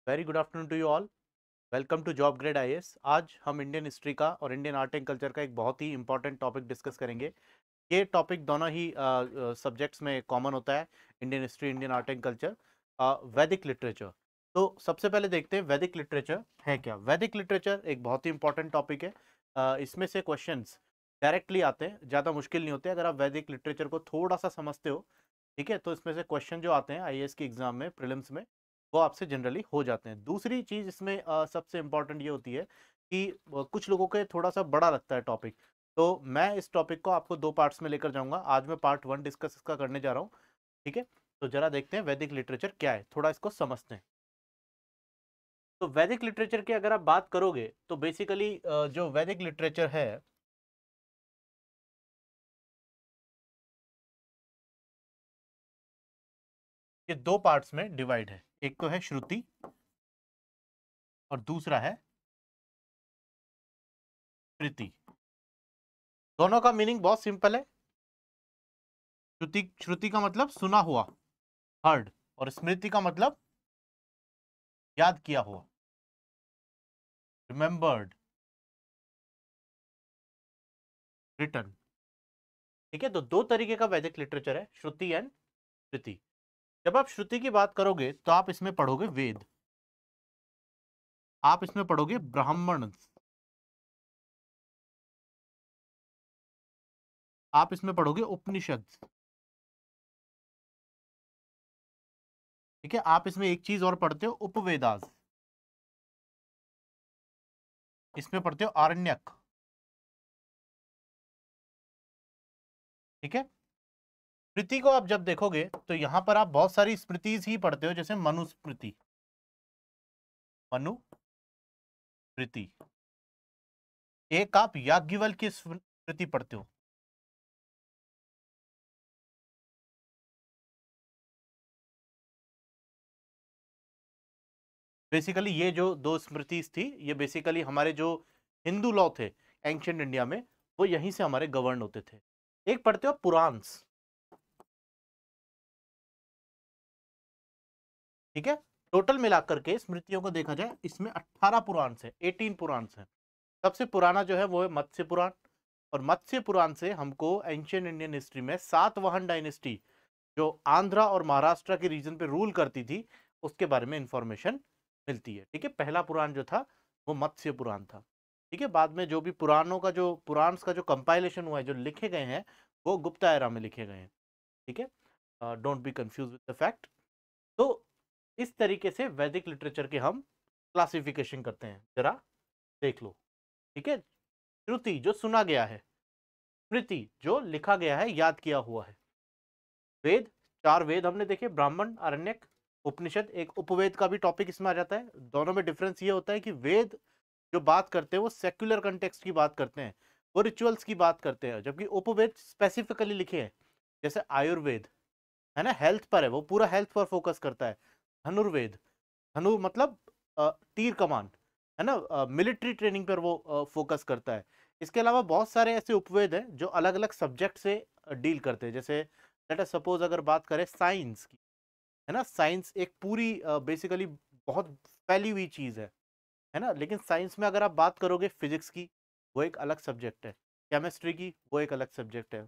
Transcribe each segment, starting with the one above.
Very good afternoon to you all. Welcome to job grade IAS. आज हम Indian history का और Indian art and culture का एक बहुत ही इंपॉर्टेंट टॉपिक डिस्कस करेंगे। ये टॉपिक दोनों ही सब्जेक्ट्स में कॉमन होता है, Indian history, Indian art and culture. वैदिक लिटरेचर। तो सबसे पहले देखते हैं वैदिक लिटरेचर है क्या। वैदिक लिटरेचर एक बहुत ही इंपॉर्टेंट टॉपिक है। इसमें से क्वेश्चंस डायरेक्टली आते हैं, ज़्यादा मुश्किल नहीं होते अगर आप वैदिक लिटरेचर को थोड़ा सा समझते हो। ठीक है, तो इसमें से क्वेश्चन जो आते हैं आईएएस की एग्जाम में, प्रीलिम्स में, वो आपसे जनरली हो जाते हैं। दूसरी चीज़ इसमें सबसे इंपॉर्टेंट ये होती है कि कुछ लोगों के थोड़ा सा बड़ा लगता है टॉपिक। तो मैं इस टॉपिक को आपको दो पार्ट्स में लेकर जाऊंगा। आज मैं पार्ट 1 डिस्कस इसका करने जा रहा हूँ। ठीक है, तो जरा देखते हैं वैदिक लिटरेचर क्या है, थोड़ा इसको समझते हैं। तो वैदिक लिटरेचर की अगर आप बात करोगे तो बेसिकली जो वैदिक लिटरेचर है, ये दो पार्ट्स में डिवाइड है। एक तो है श्रुति और दूसरा है स्मृति। दोनों का मीनिंग बहुत सिंपल है। श्रुति श्रुति का मतलब सुना हुआ, हर्ड, और स्मृति का मतलब याद किया हुआ, रिमेंबर्ड, रिटन। ठीक है, तो दो तरीके का वैदिक लिटरेचर है, श्रुति एंड स्मृति। जब आप श्रुति की बात करोगे तो आप इसमें पढ़ोगे वेद, आप इसमें पढ़ोगे ब्राह्मण, आप इसमें पढ़ोगे उपनिषद। ठीक है, आप इसमें एक चीज और पढ़ते हो, उपवेदास। इसमें पढ़ते हो आरण्यक। ठीक है, स्मृति को आप जब देखोगे तो यहां पर आप बहुत सारी स्मृतिज ही पढ़ते हो, जैसे मनुस्मृति, मनुस्मृति। एक आप याज्ञवल्क्य की स्मृति पढ़ते हो। बेसिकली ये जो दो स्मृतिज थी, ये बेसिकली हमारे जो हिंदू लॉ थे एंशियंट इंडिया में, वो यहीं से हमारे गवर्न होते थे। एक पढ़ते हो पुराण्स। ठीक है, टोटल मिलाकर के स्मृतियों को देखा जाए, इसमें 18 पुराण है, 18 पुराण है। सबसे पुराना जो है वो है मत्स्य पुराण। और मत्स्य पुराण से हमको एंशियंट इंडियन हिस्ट्री में सातवाहन डायनेस्टी, जो आंध्रा और महाराष्ट्र के रीजन पे रूल करती थी, उसके बारे में इंफॉर्मेशन मिलती है। ठीक है, पहला पुराण जो था वो मत्स्य पुराण था। ठीक है, बाद में जो भी पुराणों का जो पुराण का जो कंपाइलेशन हुआ है, जो लिखे गए हैं, वो गुप्ता एरा में लिखे गए हैं। ठीक है, don't be confuse with the fact. तो इस तरीके से वैदिक लिटरेचर के हम क्लासिफिकेशन करते हैं, जरा देख लो। ठीक है, श्रुति जो सुना गया है, स्मृति जो लिखा गया है, याद किया हुआ है। वेद, चार वेद हमने देखे, ब्राह्मण, आरण्यक, उपनिषद। एक उपवेद का भी टॉपिक इसमें आ जाता है। दोनों में डिफरेंस ये होता है कि वेद जो बात करते हैं वो सेक्युलर कंटेक्स्ट की बात करते हैं, वो रिचुअल्स की बात करते हैं, जबकि उपवेद स्पेसिफिकली लिखे हैं। जैसे आयुर्वेद है ना, हेल्थ पर है, वो पूरा हेल्थ पर फोकस करता है। धनुर्वेद, धनु मतलब तीर कमान, है ना, मिलिट्री ट्रेनिंग पर वो फोकस करता है। इसके अलावा बहुत सारे ऐसे उपवेद हैं जो अलग अलग सब्जेक्ट से डील करते हैं। जैसे लेट अस सपोज अगर बात करें साइंस की, है ना, साइंस एक पूरी बेसिकली बहुत फैली हुई चीज़ है ना। लेकिन साइंस में अगर आप बात करोगे फिजिक्स की, वो एक अलग सब्जेक्ट है। केमिस्ट्री की, वो एक अलग सब्जेक्ट है।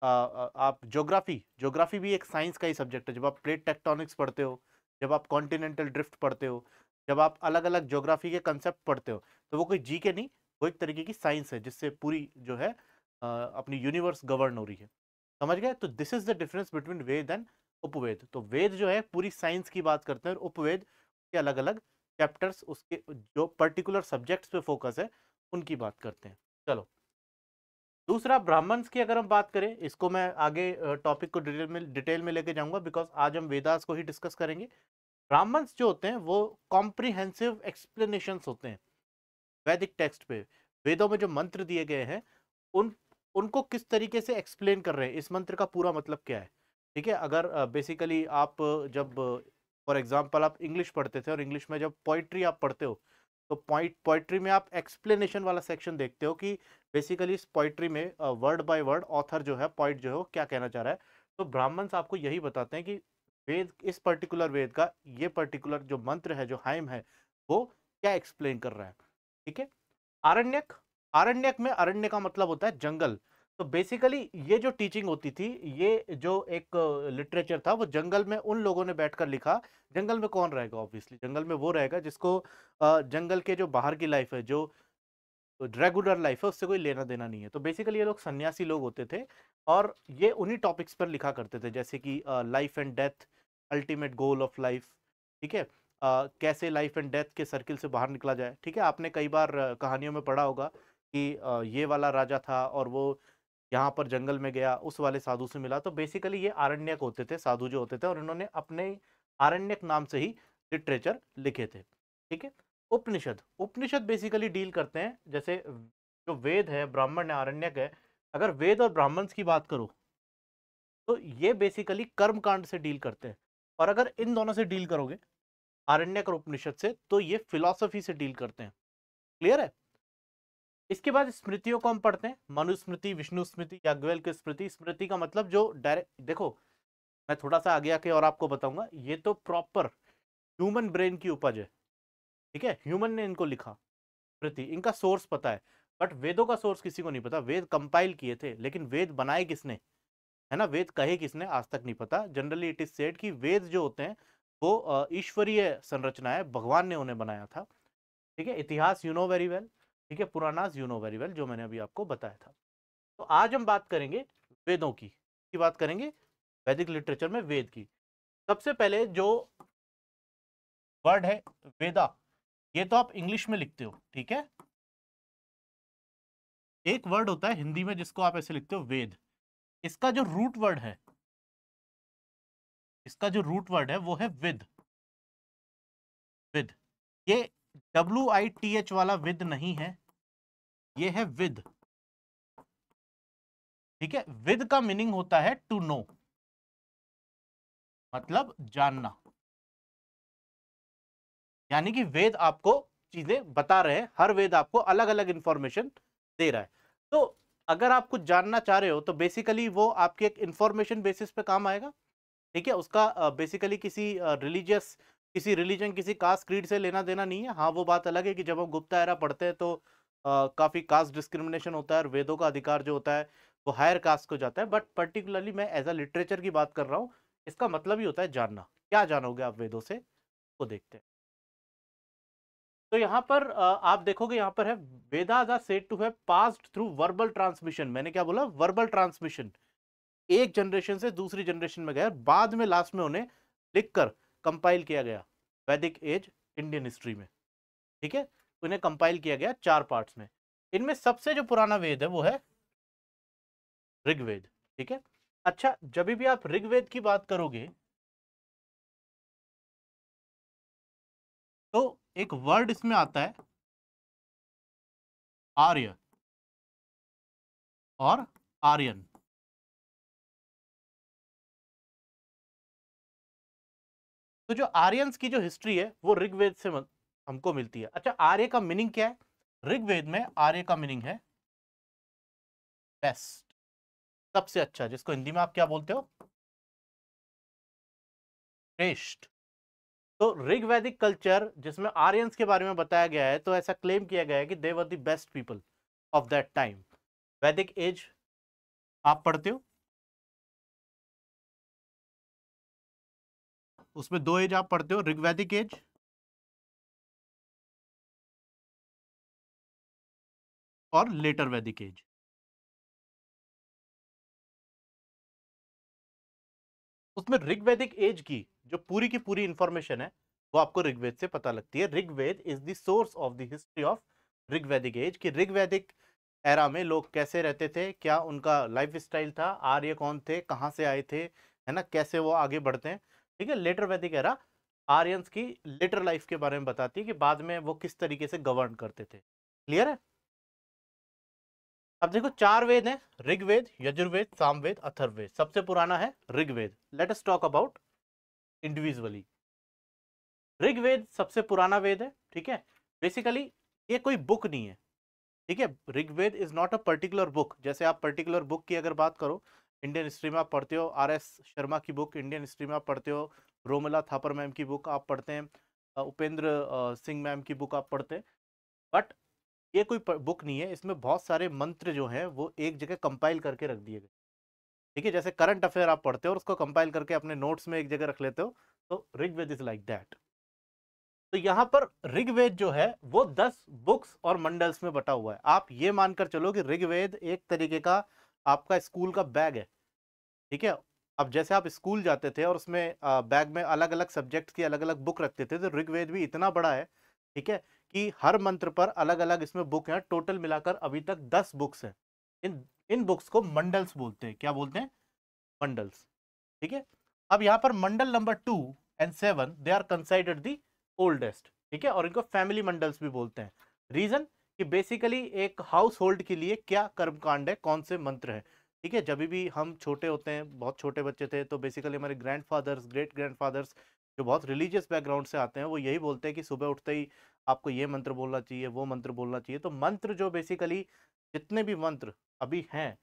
आप ज्योग्राफी, ज्योग्राफी भी एक साइंस का ही सब्जेक्ट है। जब आप प्लेट टेक्टोनिक्स पढ़ते हो, जब आप कॉन्टिनेंटल ड्रिफ्ट पढ़ते हो, जब आप अलग अलग ज्योग्राफी के कंसेप्ट पढ़ते हो, तो वो कोई जी के नहीं, वो एक तरीके की साइंस है जिससे पूरी जो है अपनी यूनिवर्स गवर्न हो रही है। समझ गए? तो this is the difference between Veda and Upaveda. तो वेद जो है पूरी साइंस की बात करते हैं, और उपवेद के अलग अलग चैप्टर्स, उसके जो पर्टिकुलर सब्जेक्ट्स पे फोकस है, उनकी बात करते हैं। चलो, दूसरा ब्राह्मण्स की अगर हम बात करें, इसको मैं आगे टॉपिक को डिटेल में लेके जाऊंगा, बिकॉज आज हम वेदास को ही डिस्कस करेंगे। ब्राह्मण्स जो होते हैं वो कॉम्प्रिहेंसिव एक्सप्लेनेशंस होते हैं वैदिक टेक्स्ट पे। वेदों में जो मंत्र दिए गए हैं, उन उनको किस तरीके से एक्सप्लेन कर रहे हैं, इस मंत्र का पूरा मतलब क्या है। ठीक है, अगर बेसिकली आप जब फॉर एग्जांपल आप इंग्लिश पढ़ते थे, और इंग्लिश में जब पोइट्री आप पढ़ते हो, तो पोइट्री में आप एक्सप्लेनेशन वाला सेक्शन देखते हो कि बेसिकली इस पोइट्री में वर्ड बाय वर्ड ऑथर जो है, पोइट जो है, वो क्या कहना चाह रहा है। तो ब्राह्मण्स आपको यही बताते हैं कि वेद, इस पर्टिकुलर वेद का ये पर्टिकुलर जो मंत्र है, जो हाइम है, वो क्या एक्सप्लेन कर रहा है। ठीक है। आरण्यक, आरण्यक में अरण्य का मतलब होता है जंगल। तो बेसिकली ये जो टीचिंग होती थी, ये जो एक लिटरेचर था, वो जंगल में उन लोगों ने बैठकर लिखा। जंगल में कौन रहेगा? ऑब्वियसली जंगल में वो रहेगा जिसको जंगल के जो बाहर की लाइफ है, जो रेगुलर लाइफ है, उससे कोई लेना देना नहीं है। तो बेसिकली ये लोग सन्यासी लोग होते थे और ये उन्हीं टॉपिक्स पर लिखा करते थे, जैसे कि life and death, ultimate goal of life. ठीक है। कैसे लाइफ एंड डेथ के सर्किल से बाहर निकला जाए। ठीक है। आपने कई बार कहानियों में पढ़ा होगा कि ये वाला राजा था और वो यहाँ पर जंगल में गया, उस वाले साधु से मिला। तो बेसिकली ये आरण्यक होते थे, साधु जो होते थे, और इन्होंने अपने आरण्यक नाम से ही लिटरेचर लिखे थे। ठीक है। उपनिषद, उपनिषद बेसिकली डील करते हैं, जैसे जो वेद है, ब्राह्मण है, आरण्यक है। अगर वेद और ब्राह्मण की बात करो तो ये बेसिकली कर्म कांड से डील करते हैं। और अगर इन दोनों से डील करोगे, आरण्यक और उपनिषद से, तो ये फिलॉसफी से डील करते हैं। क्लियर है। इसके बाद स्मृतियों को हम पढ़ते हैं, मनुस्मृति, विष्णु स्मृति, याज्ञवल्क्य स्मृति। स्मृति का मतलब जो डायरेक्ट, देखो मैं थोड़ा सा आगे आके और आपको बताऊंगा, ये तो प्रॉपर ह्यूमन ब्रेन की उपज है। ठीक है। ह्यूमन ने इनको लिखा। स्मृति, इनका सोर्स पता है, बट वेदों का सोर्स किसी को नहीं पता। वेद कंपाइल किए थे, लेकिन वेद बनाए किसने, है ना, वेद कहे किसने, आज तक नहीं पता। जनरली इट इज सेड कि वेद जो होते हैं वो ईश्वरीय संरचना है, भगवान ने उन्हें बनाया था। ठीक है। इतिहास यू नो वेरी वेल। ठीक है। Puranas you know very well, जो मैंने अभी आपको बताया था। तो आज हम बात करेंगे वेदों की बात करेंगे, वैदिक लिटरेचर में वेद की। सबसे पहले जो वर्ड है वेदा, ये तो आप इंग्लिश में लिखते हो। ठीक है। एक वर्ड होता है हिंदी में जिसको आप ऐसे लिखते हो वेद। इसका जो रूट वर्ड है, इसका जो रूट वर्ड है वो है विद। विद, ये WITH वाला विद नहीं है, ये है विद। ठीक है। विद का मीनिंग होता है टू नो, मतलब जानना। यानी कि वेद आपको चीजें बता रहे हैं, हर वेद आपको अलग अलग इंफॉर्मेशन दे रहा है। तो अगर आप कुछ जानना चाह रहे हो तो बेसिकली वो आपके एक इंफॉर्मेशन बेसिस पे काम आएगा। ठीक है। उसका बेसिकली किसी रिलीजियस, किसी रिलीजन, किसी कास्ट क्रीड से लेना देना नहीं है। हाँ, वो बात अलग है कि जब हम गुप्ता एरा पढ़ते हैं तो काफी कास्ट डिस्क्रिमिनेशन होता है और वेदों का अधिकार जो होता है वो हायर कास्ट को जाता है। बट पर्टिकुलरली मैं एज अ लिटरेचर की बात कर रहा हूँ। इसका मतलब ही होता है जानना। क्या जानोगे आप वेदों से, को देखते हैं। तो यहाँ पर आप देखोगे, यहाँ पर है Vedas are said to have passed through verbal transmission. मैंने क्या बोला? Verbal transmission. एक जनरेशन से दूसरी जनरेशन में गया, बाद में लास्ट में उन्हें लिखकर कंपाइल किया गया वैदिक एज इंडियन हिस्ट्री में। ठीक है। उन्हें कंपाइल किया गया 4 पार्ट्स में। इनमें सबसे जो पुराना वेद है वो है ऋग्वेद। ठीक है। अच्छा, जब भी आप ऋग्वेद की बात करोगे तो एक वर्ड इसमें आता है आर्य और आर्यन। तो जो आर्यंस की जो हिस्ट्री है वो ऋग्वेद से हमको मिलती है। अच्छा, आर्य का मीनिंग क्या है? ऋग्वेद में आर्य का मीनिंग है बेस्ट, सबसे अच्छा, जिसको हिंदी में आप क्या बोलते हो? श्रेष्ठ। तो ऋग्वैदिक कल्चर जिसमें आर्यंस के बारे में बताया गया है, तो ऐसा क्लेम किया गया है कि they were the best people of that time. Vedic age आप पढ़ते हो, उसमें 2 एज आप पढ़ते हो, ऋग्वैदिक एज और लेटर वैदिक एज। उसमें ऋग्वैदिक एज की जो पूरी की पूरी इंफॉर्मेशन है वो आपको ऋग्वेद से पता लगती है। Rigveda is the source of the history of Rigvedic age, कि ऋग्वैदिक एरा में लोग कैसे रहते थे, क्या उनका लाइफ स्टाइल था, आर्य कौन थे, कहाँ से आए थे, है ना, कैसे वो आगे बढ़ते हैं। ठीक है। लेटर वैदिक एरा आर्यंस की लेटर लाइफ के बारे में बताती है कि बाद में वो किस तरीके से गवर्न करते थे। क्लियर है। अब देखो 4 वेद हैं, ऋग्वेद, यजुर्वेद, सामवेद, अथर्ववेद। सबसे पुराना है Rigveda. Let us talk about individually. Rigveda सबसे पुराना वेद है। ठीक है। बेसिकली ये कोई बुक नहीं है। ठीक है। Rigveda is not a particular book. जैसे आप पर्टिकुलर बुक की अगर बात करो, इंडियन हिस्ट्री में आप पढ़ते हो RS शर्मा की बुक, इंडियन हिस्ट्री में आप पढ़ते हो रोमिला थापर मैम की बुक आप पढ़ते हैं, उपेंद्र सिंह मैम की बुक आप पढ़ते हैं। बट ये कोई बुक नहीं है, इसमें बहुत सारे मंत्र जो हैं वो एक जगह कंपाइल करके रख दिए गए। ठीक है, जैसे करंट अफेयर आप पढ़ते हो और उसको कंपाइल करके अपने नोट्स में एक जगह रख लेते हो, तो ऋग्वेद इज लाइक दैट। तो यहां पर ऋग्वेद जो है वो 10 बुक्स और मंडल्स में बटा हुआ है। आप ये मानकर चलो कि ऋग्वेद एक तरीके का आपका स्कूल का बैग है। ठीक है, अब जैसे आप स्कूल जाते थे और उसमें बैग में अलग अलग सब्जेक्ट की अलग अलग बुक रखते थे, तो ऋग्वेद भी इतना बड़ा है, ठीक है, कि हर मंत्र पर अलग अलग इसमें बुक है। टोटल मिलाकर अभी तक 10 बुक्स हैं। इन इन बुक्स को मंडल्स बोलते हैं। क्या बोलते हैं? मंडल्स। ठीक है, अब यहां पर मंडल नंबर 2 और 7 they are considered the oldest. ठीक है, और इनको फैमिली मंडल्स भी बोलते हैं। रीजन कि बेसिकली एक हाउस होल्ड के लिए क्या कर्मकांड है, कौन से मंत्र है। ठीक है, जब भी हम छोटे होते हैं, बहुत छोटे बच्चे थे, तो बेसिकली हमारे ग्रैंडफादर्स, ग्रेट ग्रैंडफादर्स जो बहुत रिलीजियस बैकग्राउंड से आते हैं, वो यही बोलते हैं कि सुबह उठते ही आपको ये मंत्र बोलना चाहिए, वो मंत्र बोलना चाहिए। तो मंत्र जो बेसिकली जितने भी मंत्र अभी हैं,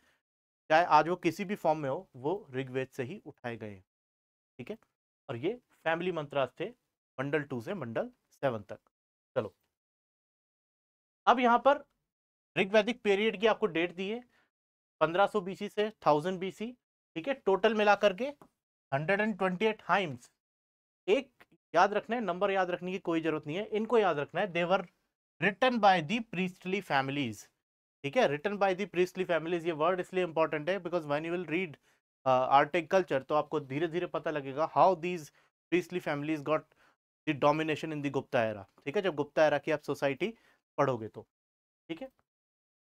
चाहे आज वो किसी भी फॉर्म में हो, वो ऋग्वेद से ही उठाए गए हैं। ठीक है, और ये फैमिली मंत्रास थे मंडल 2 से मंडल 7 तक। चलो, अब यहां पर ऋग्वैदिक पीरियड की आपको डेट दी है 1500 बीसी से 1000 बीसी। ठीक है, टोटल मिलाकर के 128 हाइम्स। एक याद रखना है, नंबर याद रखने की कोई जरूरत नहीं है, इनको याद रखना है। They were written by the priestly families. ठीक है, written by the priestly families, ये वर्ड इसलिए इंपॉर्टेंट है because when you will read art and culture, तो आपको धीरे धीरे पता लगेगा how these priestly families got the domination in the Gupta era. ठीक है, जब गुप्ता एरा की आप सोसाइटी पढ़ोगे तो। ठीक है,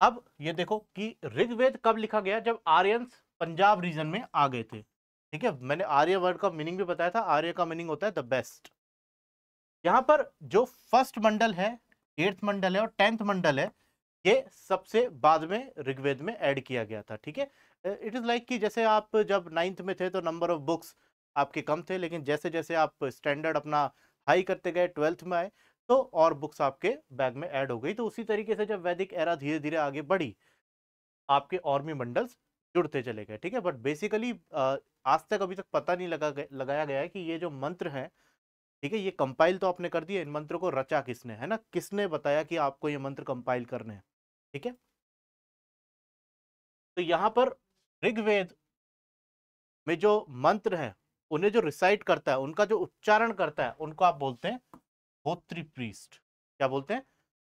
अब ये देखो कि ऋग्वेद कब लिखा गया, जब आर्यंस पंजाब रीजन में आ गए थे। ठीक है, मैंने आर्य वर्ड का मीनिंग भी बताया था। आर्य का मीनिंग होता है द बेस्ट। यहां पर जो फर्स्ट मंडल है, 8th मंडल है और 10th मंडल है, ये सबसे बाद में ऋग्वेद में ऐड किया गया था। ठीक है, इट इज लाइक कि जैसे आप जब 9th में थे तो नंबर ऑफ बुक्स आपके कम थे, लेकिन जैसे जैसे आप स्टैंडर्ड अपना हाई करते गए, 12th में आए, तो और बुक्स आपके बैग में ऐड हो गई। तो उसी तरीके से जब वैदिक एरा धीरे धीरे आगे बढ़ी, आपके और भी मंडल्स जुड़ते चले गए। ठीक है, बट बेसिकली आज तक अभी तक पता नहीं लगाया गया है कि ये जो मंत्र हैं, ठीक है, ये कंपाइल तो आपने कर दिया, इन मंत्रों को रचा किसने है ना, किसने बताया कि आपको ये मंत्र कंपाइल करने हैं। ठीक है, तो यहां पर ऋग्वेद में जो मंत्र हैं, उन्हें जो रिसाइट करता है, उनका जो उच्चारण करता है, उनको आप बोलते हैं होत्री प्रीस्ट। क्या बोलते हैं?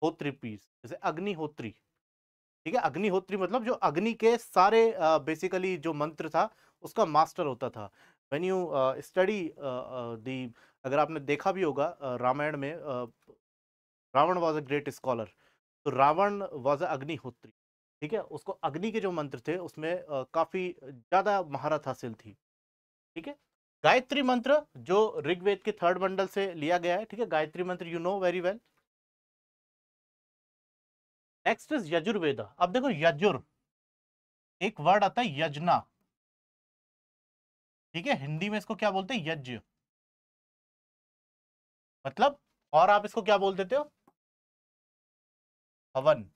होत्री प्रीस्ट। जैसे अग्निहोत्री। ठीक है, अग्निहोत्री मतलब जो अग्नि के सारे बेसिकली जो मंत्र था उसका मास्टर होता था। व्हेन यू स्टडी दी, अगर आपने देखा भी होगा रामायण में, Ravana was a great scholar, तो रावण वॉज अ अग्निहोत्री। ठीक है, उसको अग्नि के जो मंत्र थे उसमें काफी ज्यादा महारत हासिल थी। ठीक है, गायत्री मंत्र जो ऋग्वेद के 3rd मंडल से लिया गया है। ठीक है, गायत्री मंत्र you know very well. Next is Yajurveda. अब देखो, यजुर एक वर्ड आता है यजना। ठीक है, हिंदी में इसको क्या बोलते हैं? यज्ञ। मतलब, और आप इसको क्या बोल देते हो? हवन।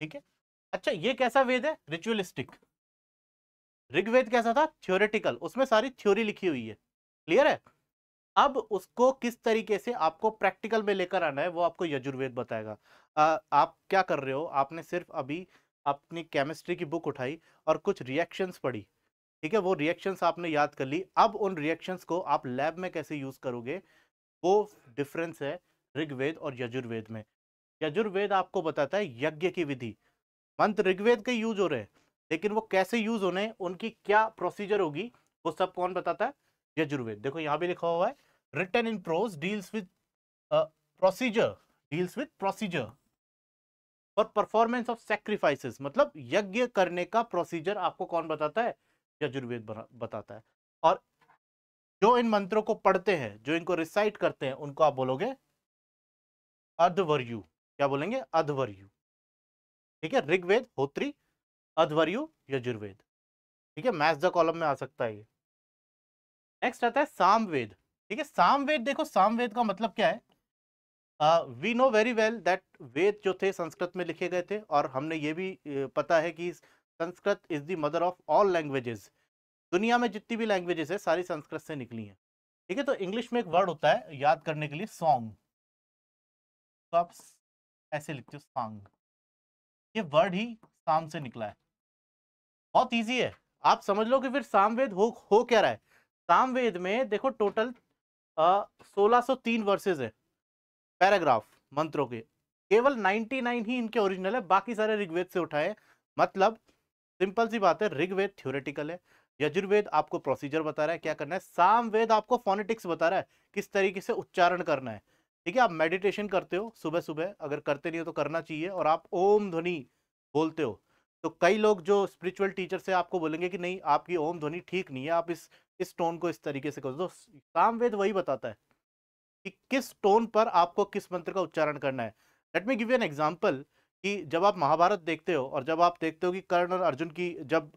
ठीक है, अच्छा, ये कैसा वेद है? रिचुअलिस्टिक। ऋग्वेद कैसा था? थ्योरेटिकल, उसमें सारी थ्योरी लिखी हुई है। क्लियर है? अब उसको किस तरीके से आपको प्रैक्टिकल में लेकर आना है, वो आपको यजुर्वेद बताएगा। आप क्या कर रहे हो, आपने सिर्फ अभी अपनी केमिस्ट्री की बुक उठाई और कुछ रिएक्शंस पढ़ी। ठीक है, वो रिएक्शंस आपने याद कर ली। अब उन रिएक्शंस को आप लैब में कैसे यूज करोगे, वो डिफरेंस है ऋग्वेद और यजुर्वेद में। यजुर्वेद आपको बताता है यज्ञ की विधि। मंत्र ऋग्वेद के यूज हो रहे हैं, लेकिन वो कैसे यूज होने हैं, उनकी क्या प्रोसीजर होगी, वो सब कौन बताता है? यजुर्वेद। देखो यहां भी लिखा हुआ है, written in prose deals with procedure, deals with procedure for performance of sacrifices. मतलब यज्ञ करने का प्रोसीजर आपको कौन बताता है? यजुर्वेद बताता है। और जो इन मंत्रों को पढ़ते हैं, जो इनको रिसाइट करते हैं, उनको आप बोलोगे अध्वर्यु। क्या बोलेंगे? अध्वर्यु। ठीक है, ऋग्वेद होत्री, अध्वर्यु यजुर्वेद। ठीक है, मैच द कॉलम में आ सकता है ये। नेक्स्ट आता है सामवेद। ठीक है, सामवेद देखो, सामवेद का मतलब क्या है? We know very well that Veda जो थे संस्कृत में लिखे गए थे, और हमने ये भी पता है कि Sanskrit is the mother of all languages. दुनिया में जितनी भी लैंग्वेजेस है सारी संस्कृत से निकली हैं। ठीक है, तो इंग्लिश में एक वर्ड होता है याद करने के लिए, सॉन्ग। तो आप ऐसे लिखते हो सॉन्ग, ये वर्ड ही साम से निकला है। बहुत इजी है, आप समझ लो कि फिर सामवेद हो क्या रहा है। सामवेद में देखो टोटल 1603 वर्सेज है, पैराग्राफ मंत्रों के, केवल 99 ही इनके ओरिजिनल है, बाकी सारे ऋग्वेद से उठाए। मतलब सिंपल सी बात है, ऋग्वेद थ्योरेटिकल है, यजुर्वेद आपको प्रोसीजर बता रहा है क्या करना है, सामवेद आपको फोनेटिक्स बता रहा है किस तरीके से उच्चारण करना है। ठीक है, आप मेडिटेशन करते हो सुबह सुबह, अगर करते नहीं हो तो करना चाहिए, और आप ओम ध्वनि बोलते हो, तो कई लोग जो स्पिरिचुअल टीचर से आपको बोलेंगे कि नहीं आपकी ओम ध्वनि ठीक नहीं है, आप इस टोन को इस तरीके से करो। तो सामवेद वही बताता है कि किस टोन पर आपको किस मंत्र का उच्चारण करना है। Let me give you an example, कि जब आप महाभारत देखते हो और जब आप देखते हो कि कर्ण और अर्जुन की जब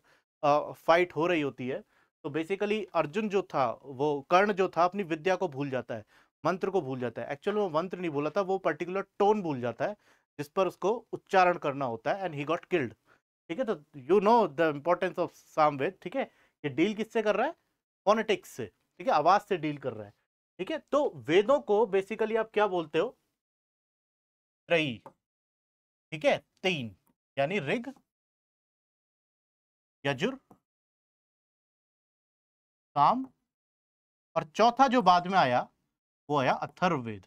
फाइट हो रही होती है, तो बेसिकली अर्जुन जो था, वो कर्ण जो था अपनी विद्या को भूल जाता है, मंत्र को भूल जाता है। एक्चुअल वो मंत्र नहीं भूला था, वो पर्टिकुलर टोन भूल जाता है जिस पर उसको उच्चारण करना होता है, एंड ही गॉट किल्ड। ठीक है, तो you know the importance of Samaveda. ठीक है, ये डील किससे कर रहा है, फोनेटिक्स से। ठीक है, आवाज से डील कर रहा है। ठीक है, तो वेदों को बेसिकली आप क्या बोलते हो, त्रयी। ठीक है, तीन, यानी ऋग, यजुर, साम, और चौथा जो बाद में आया वो आया अथर्ववेद।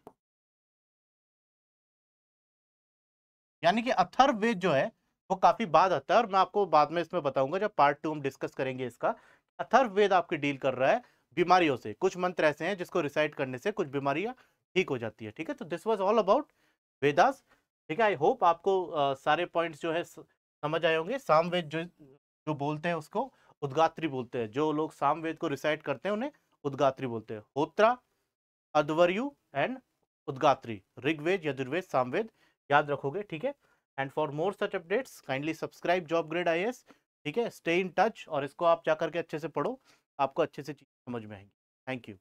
यानी कि अथर्ववेद जो है वो काफी बाद आता है, और मैं आपको बाद में इसमें बताऊंगा जब पार्ट 2 हम डिस्कस करेंगे इसका। अथर्ववेद आपकी डील कर रहा है बीमारियों से, कुछ मंत्र ऐसे हैं जिसको रिसाइट करने से कुछ बीमारियां ठीक हो जाती है। ठीक है, तो this was all about Vedas. ठीक है, आई होप आपको सारे पॉइंट्स जो है समझ आए होंगे। सामवेद जो जो बोलते हैं उसको उद्गात्री बोलते हैं, जो लोग सामवेद को रिसाइट करते हैं उन्हें उद्गात्री बोलते हैं। होत्रा, अध्वर्यु एंड उद्गात्री, ऋग्वेद, यजुर्वेद, सामवेद, याद रखोगे। ठीक है, and for more such updates kindly subscribe job grade IAS. ठीक है, स्टे इन टच, और इसको आप जाकर के अच्छे से पढ़ो, आपको अच्छे से चीज समझ में आएंगी। Thank you.